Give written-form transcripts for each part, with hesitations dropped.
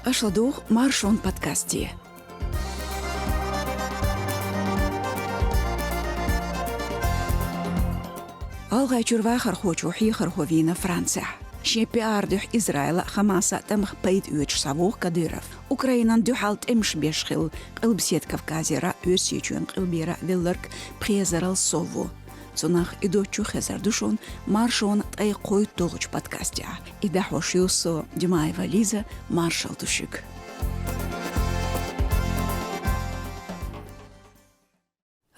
أشلدوغ مارشون بودكاستي. ألغا جروا خرخوچو حي خرخوفينا فرنسا. شي بياردح إسرائيل خماسة تمخ بيت يوش سافوخ كديرف. أوكرانيا دوحالت إمش بيشخل قلبسيت كافكازيرا يوسيچون قلبيرا ويلرك بريزرال سوفو. Цунах идочу хезардушон маршон тай қой толч подкастя. Ида хошиусо Димаева Лиза маршал тушик.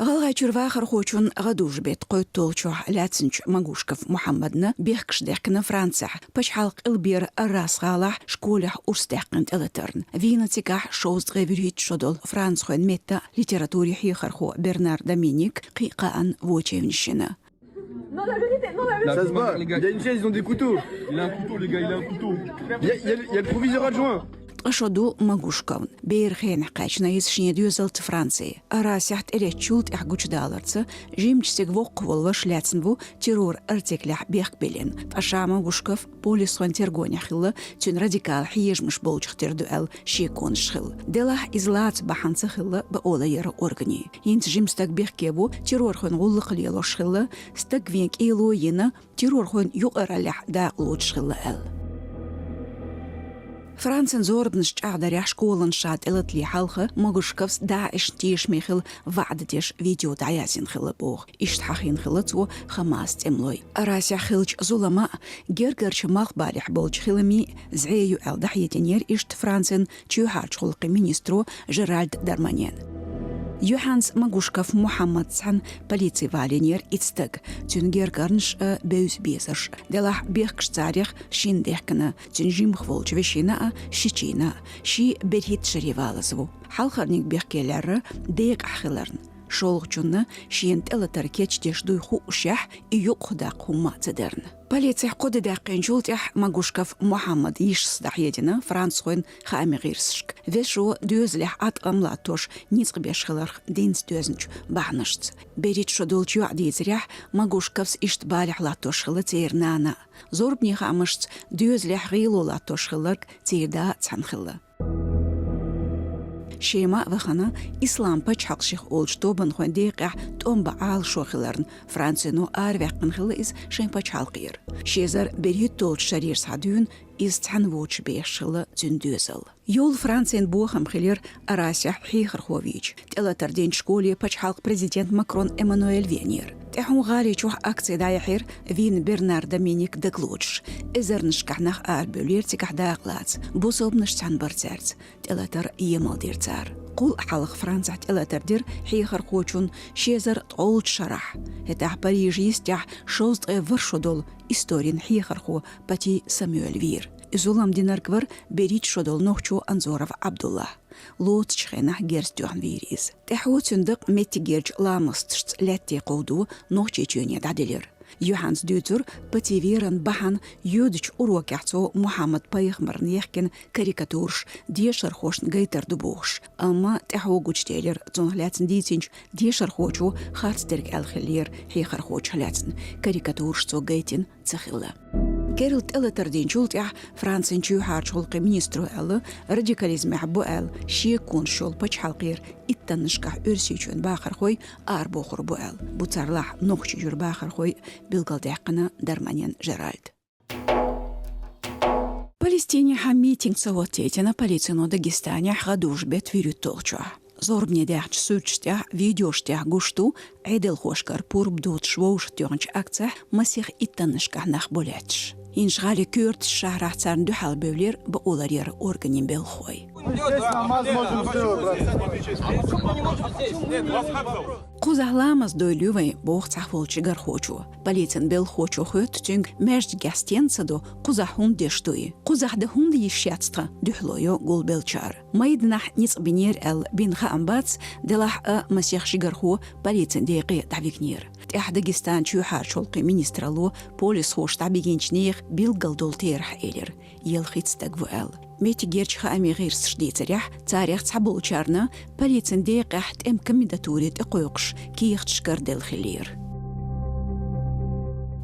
غلغا چروا خرخوچون غدوش بيت قوي طولچو لاتسنچ مغوشكف محمدنا بيخكش ديكنا فرنسا باش حلق البير الراس غالح شكولح ورستحقن تلترن فينا تيكاح شوز غيفيريت شدول فرانس خوين ميتا ليتراتوري حي خرخو برنار دومينيك قيقان ووچيونشنا. Non, la vérité, non, la vérité. Ça se bat, il y a une chaise, ils ont des couteaux. Il a un couteau, les gars, il a un couteau. Il y a le proviseur adjoint. أشدو مغوشكون بيرخين حقاچنا يسشني ديوزلت فرنسي أراسيحت إلي تشولت إحقوش دالرتس جيمش سيقوو قوال وشلاتنبو تيرور أرتيكلح بيخ بيلين فأشاما غوشكف بوليس وان تيرغوني خيلا تون راديكال حيج مش بولج اختيردو أل شيكون شخيل ديلاح إزلات بحانس خيلا بأولا يرا أورغني ينت جيم ستاق بيخ كيبو تيرور خون غلق ليلو شخيلا ستاق فينك إيلو ينا تيرور خون يقرالح داقلوت شخيلا أل فرانسن زور بنشجع دريح شكولن شاد إلت لي حلقة مغوشكفس داعش تيش ميخل وعدتيش فيديو دعيازين خلا بوغ إشتحاخين خلطو خماس تملوي أراسيا خلج ظلماء جرجرش مخبالح بولج خلمي زعيو أل دحيتينير إشت فرانسن تيوهارج خلقي مينيسترو جيرالد دارمانيان يوحانس مغوشكف محمد سان полиции валинер ицтаг тюнгер гарнш беус бесерш делах бехкш тарих шиндехкна тюнжим хволч вешина шичина ши берхит шриваласву халхарник бехкелер дейк ахиларн шолгчуна шинт элатар кечтеш дуйху ушах и юқдақ хума цедерн полиция قد دقين جولتح مغوشكف محمد يش دحيدنا فرانسوين خامغيرسشك вешо дюзлях атамлатош ницк бешхларх динс дюзнч бахнашц берит шодолчу адизрях магушкавс ишт балях латош хлацернана зорбни хамашц дюзлях гило латош хларк цирда цанхла شيما وخنا إسلام بچحق شيخ أولشتو بنخوان ديقع تقوم بعال شوخلرن فرانسينو آروقن خلا شين بچحالقير شيزر بريد تولش شرير سعدون تحن ووش بيشل زندوزل يول فرانسين بوخم خلير أراسيح حيخر خوفيج تلا تردين شكولي بچحالق بريزيدنت ماكرون إمانويل فينير تحون غالي چوح أكسي دايحير فين برنار دومينيك دقلوش إزر نشكحناخ بولير تكح داقلات بوصوب نشتحن برتارت تلا تر يمال ديرتار قول حلق فرنسا تلا تردير حيخر خوچون شيزر طولت شرح هتاح باريج يستح شوزد ورشدول историн حيخر باتي سامويل فير إزولام ديناركور بريد شدول نوخچو أنزورف عبدالله لوت شخينح جيرستوان فيريز تحو تندق ميتي جيرج لامستشت لاتي قودو نوخچي چوني دادلير يوحانس دوتر باتي فيران بحان يودج أروكيحتو محمد بايخمرن يحكن كاريكاتورش ديشر خوشن غيتر دبوش أما تحو غوچتيلر زونغلاتن ديتينج ديشر خوچو خارتسترك الخلير حيخر خوچ هلاتن كاريكاتورش تو غيتين تخيلا كيرلت إلا تردين جولتيح فرانسين چو هارج خلقي مينيسترو إلا راديكاليزم حبو إل شيكون شول بچ حلقير إتنشكح أرسيچون باخر خوي بوخر بو إل بوتارلاح نوخش جور باخر خوي بيلغال ديقنا درمانيان جيرالد Палестине хаммитинг цавотетина полицейно Дагестане хадуш бет вирют толча. Зорбне дяч сучтя видеоштя гушту айдел хошкар пурбдут швоуш тёнч акция масих иттанышка нах болятш. Иншгали кюрт шахрах царн духал бевлер бауларьер органин белхой. Кузахламас дойлювай бог цахволчи гархочу. Полицен белхочу хөт тюнг межд гастенцадо кузахун дештуи. Кузахда хунд ещятстра духлойо гулбелчар. Майднах ниц бинер эл бинха амбац делах масих шигарху полицен дейqi давикнир. تح داغستان چو حارشولقي مينيسترالو بوليس خوش تعبيجينشنيخ بيلغالدول تيرح إلير يلخيت ستاقفوال ميتي جيرش خامي غير سشدي تريح تاريخ تحبول شارنا بليتن ديقح تأم كميداتوري تقويقش كيخ تشكر ديل خلير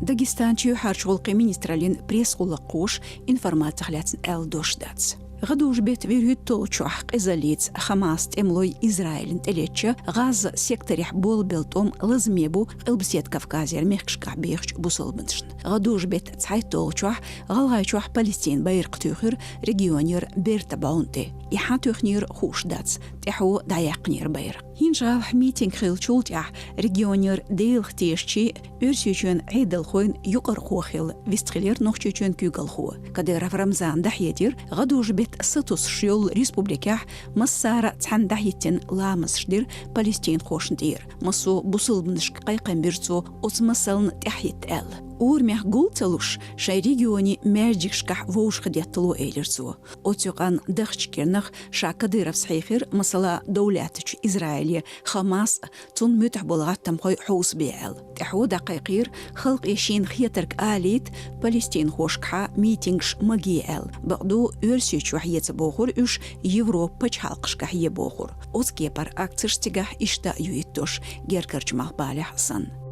داغستان چو حارشولقي مينيسترالين بريس غلقوش إنفرمات تخلاتن أل دوش داتس غدوش بيت فيريتو تشوح قزاليت خماس تملوي إسرائيل تليتشا غاز سيكتريح بول بلتوم لزميبو قلبسيت كافكازير ميخش كعبيخش بوصل بنشن غدوش بيت تسعيتو تشوح غالغاي تشوح بالستين بايرق تيخر ريجيونير بيرتبعونتي إحا تيخنير خوش داتس تحو دايقنير بايرق هينجال ميتينغ خيل تشولتيح ريجيونير ديل ختيشتي ارسيچون عيدل خوين يقر خوخيل ويستخلير نوخچون كيغل خو كدير رمضان دحيتير غدوش بيت ستوس شيول ريسبوبليكاح مسارة تحن دحيتين لامس شدير بالستين خوشندير مسو بوصل بنشك قيقن بيرتو وتمثلن تحيت ال ورميح قولتلوش شاي ريجيوني ماجيكشكح ووش خديتلو ايلرسو اوتيقان دخشكيرنخ شا كديرف صحيخير مسلا دولاتش إسرائيلية خماس تون متح بلغات تمخوي حوس بيعل تحو دقيقير خلق يشين خيترك آليت بالستين خوشكحا ميتينغش مجيال بقدو ارسيچ وحيت بوخور اش يوروبا چالقشكح يبوخور اوتكيبر اكترشتگح اشتا يويتوش گيركرچ مخبالي حسن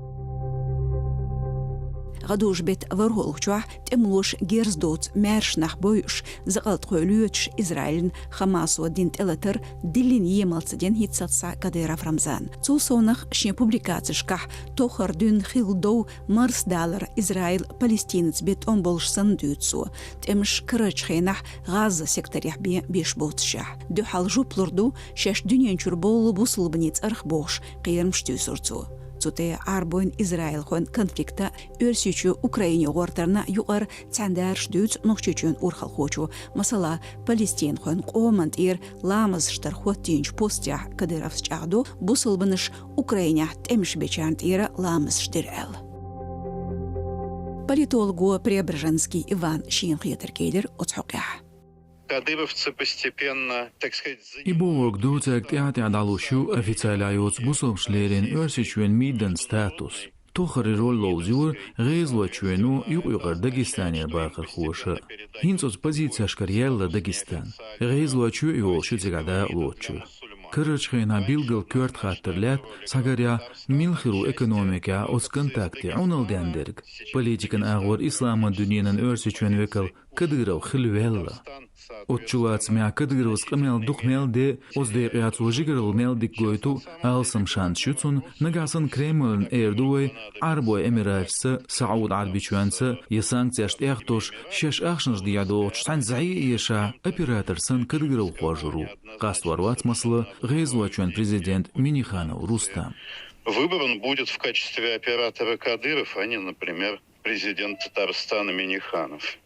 غدوش بيت ورهولخچوح تملوش گيرزدوت مارش نخبويش زغلط قولوش إسرائيل خماس ودين تلتر دلين يمالتدين هيتساتسا كديرف رمضان توصونخ شين بوبليكاتشكح توخر دون خيلدو مرس دالر إسرائيل بالستينز بيت أمبولش سندوتسو تمش كرج خينح غاز سيكتريح بيش بوتشح دو حال جوبلردو شاش دنيا نشربول بوصل بنيت أرخبوش قيرمش تيسورتو Цуте арбоин Израиль хон конфликта өрсүчү Украине гортарна югар цандар штүц нохчучун урхал хочу масала Палестин хон команд ламаз штар хотинч постя кадыров чагду бусылбыныш Украине темш бечант ламаз штирэл политологу Преображенский Иван Шинхетер-Кейлер отхоках Кадыровцы постепенно, так сказать, I bog ducek teatjadalushu oficiālajos busovšlērin örsičuen mīden status. Tohari rollovzjur reizločuenu juqar Dagistanir baqar xoša. Hinsos pozitsiaškar jella Dagistan. Reizloču yolšu cigada loču. Kırıçxena bilgil kört xatırlat sagarya milxiru ekonomika os kontakti unaldendirg. Politikan ağır İslamı dünyanın örsiçuen vekil Kadyrov xilvella. Otçulat smya Kadyrovs qamel duxmel de os deqiyat sojigril meldik goytu alsam şans şutsun nagasın Kremlin erdoy arboy emiratsı Saud Arbiçuansı yasanksiyaşt ehtoş şeş axşınj diyadoç sanzai yaşa operatorsun Kadyrov xojuru. Qastvarvat maslı Гейзлочен президент Миниханов Рустам. Выбран будет в качестве оператора Кадыров, а не, например, президент Татарстана Миниханов.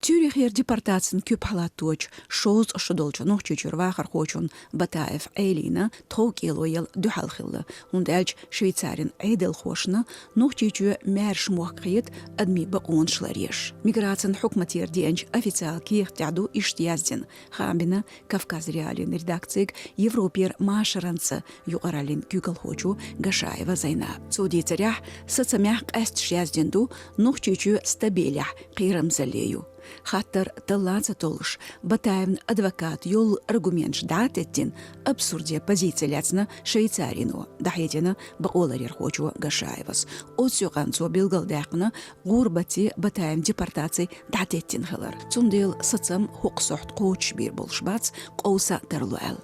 Тюрихер депортацин küp halatoch şoz şodolçu nohçuçur vahar xoçun Bataev Eylina tok eloyal duhalxilla undalç Şveytsarin Eydel xoşna nohçuçu merş muhakkiyet admi baqon şlaryeş migratsiyan hukmatir diyenç ofitsial kiyhtadu iştiyazdin xambina Kafkaz Realin redaktsiyg Evroper maşaransı yuqaralin Google xoçu Gashayeva Zaynab Suditsarah satsamyah qastşyazdindu nohçuçu stabilyah qiramzaleyu خاطر طلعت طولش بتاعن أدفكات يول أرجومنش دعتتين أبسوردية позициялятсна Швейцарину دحيتنا بقولر يرخوچو غشايفس أوتسيوغانцо билгал дақна غوربتي بتاعن депортаций دعتتين خلر цундел сацам хуқсохт қоуч бир болшбац قوسا тарлуэл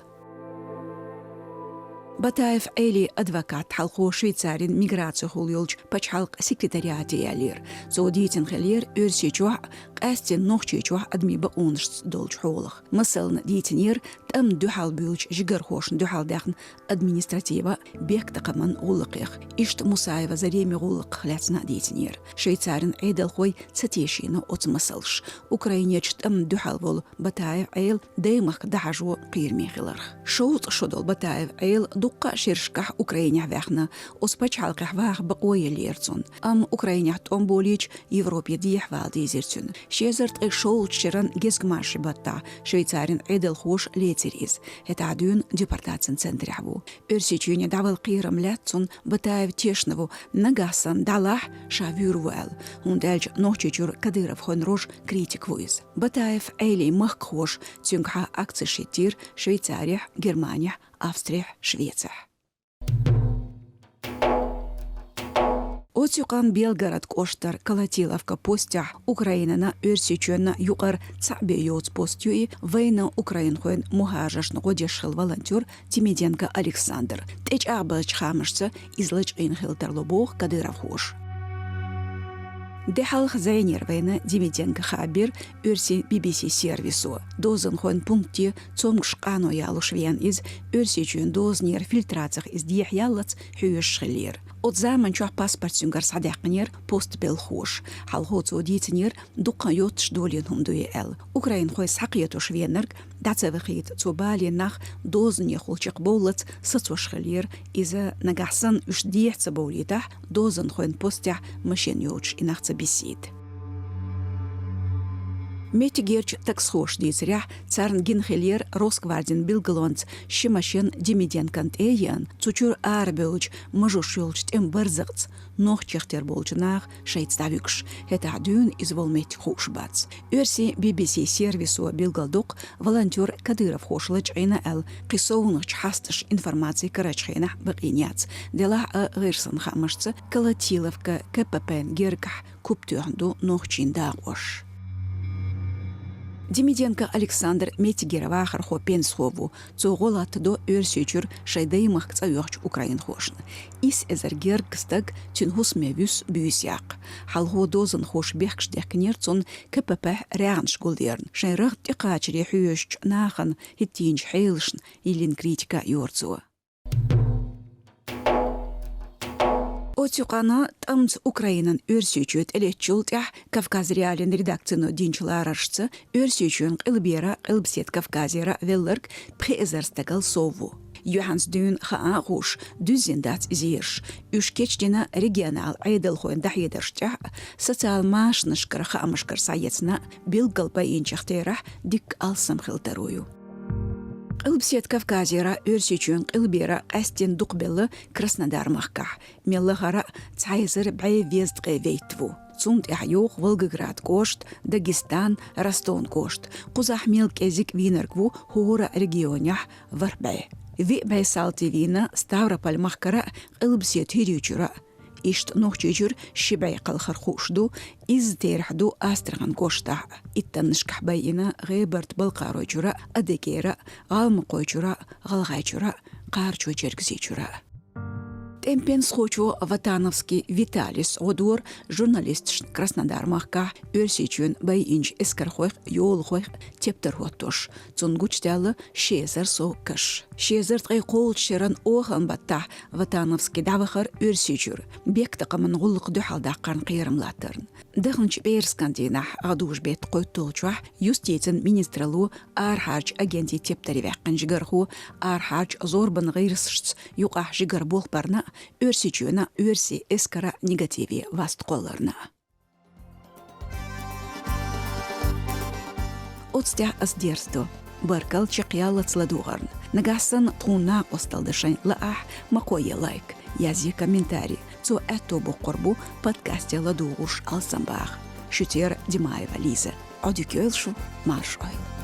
Батаев Эйли адвокат халқу Швейцарин миграция хулюлч пачхалq секретариати ялир. Зодитин хелир өрсичуа قاستين نوخچيچوه ادمي بقونش دولچ حولخ مثلا ديتنير تم دوحال بيولچ جگر خوشن دوحال داخن ادمنستراتيفا بيك تقمن غولقيخ اشت مسايفه زريمي غولق خلاتنا ديتنير شويتسارن عيدل خوي تساتيشينا اوتمسلش اوكراينيچ تم دوحال بول بتاعي عيل دايمخ دحجو قيرمي خلرخ شوط شودل بتاعي عيل دقه شرشكح اوكراينيا واخنا اوسباچالقح واخ بقوي ليرتون ام اوكراينيا توم بوليچ يوروبيا ديح والدي زيرتون شيزرت شولچرن گزگماش باتا شويتسارن عيدل خوش ليتريز هتعدون ديبارتاتسن центрябу өрсичүне давал قيرم лятсун батаев тешнаву нагасан далах шавюрвел ундалж нохчучур Кадыров хонрош критик вуиз батаев эйли маххош цюнгха акцишитир Швейцария Германия Австрия Швеция Оцюкан Белгород коштар Колотиловка постя Украинана өрсичөнна юқар цабе йоц постюи война Украин хойн мухажашны годешхил волонтер Тимиденко Александр. Теч абач хамышцы излыч инхилтерло бог Кадыров хош. Дехал хзайнер война Тимиденко хабир өрси BBC сервису. Дозын хойн пункти цомгшқано ялушвен из өрсичөн дознер фильтрациях из дияхялац хүйешхилер. От zaman чух паспорт сүнгар садақнер пост бел хош. Халхоц одитнер дуқа йотш долин хумдуе эл. Украин хой сақиятуш венерг дацавахит цубали нах дозне холчик болац сацушхалер иза нагасан уш диехца болитах дозен хойн постя машин йотш инахца бесид. Метигерч таксхош дизря царн гинхелер Росгвардин Билгалонц шимашен Демиденкант эйян цучур арбеуч мажушулч тем барзац нох чехтер болчнах шейцтавикш это адюн изволмет хушбац. Өрси BBC сервису Билгалдук волонтер Кадыров хошлыч айна эл қисоуныч хастыш информации карачхена бакиняц дела гырсын хамышцы Колотиловка КПП герках куптюанду нохчинда гош. Демиденко Александр Метигерова хархо пенсхову цоголат до өрсючур шайдаймах цаюхч Украин хошн. Ис эзергер кстаг тюнхус мевюс бюсяк. Халхо дозен хош бехкш дехкнерцон КПП рянш гулдерн. Шайрах тикачри хюш нахан хитинч хейлшн илин критика юрцу. Оцюкана тамц Украинан өрсючөт элетчултях Кавказ реален редакцияны динчыларашцы өрсючөн қылбера қылбсет Кавказера веллерг презерстагал сову. Юханс дюн хаа хуш дүзендат зирш. Үшкечдена регионал айдалхойн дахедерштях социал машнышкар хаамышкар саецна билгалпа инчахтера дик алсам хилтарую. Қылбсет Кавказера өрсючөн қылбера қастен дуқбелы Краснодар махках. Меллахара цайзыр бай вездғай вейтву. Цунт яхюх Волгоград кошт, Дагестан, Ростон кошт. Қузах мелкезик винергву хура регионях варбай. Ви бай салти вина Ставрополь махкара қылбсет хирючура. Ишт нохчижур шибай қалхар хушду из терхду астраган кошта. Иттанышках байина ғайбарт балқаро чура, адекера, ғалмы қой чура, ғалғай чура, қарчу чергзи чура. Темпен схочу Ватановский Виталис Одур, журналист Краснодар махка, өрсичун байинч эскархойх, йолхойх, тептерхоттош, цунгучталы шезер соккаш. Шезер тғай қолчеран оған батта Ватановский давахар өрсичур, бек тақамын ғулық дұхалдаққан қиырымлатырын. Дығынч бейірскандинах ғадуш бет қойттолчуа, юстицин министралу архарч агенти тептеревәққан жигарху, архарч зорбын ғайрысшц юқах жигар болпарна, өрсичуна өрси эскара негативи васт қоларна. Отстя аздерсту. Баркал чақиялы цладуғарн. Нагасан туна осталдышайн лаах макоя лайк. Язи комментарий. Цо әттобу қорбу подкасте ладуғуш алсамбақ. Шутер Димаева Лиза. Аудиокейлшу Марш Ойл.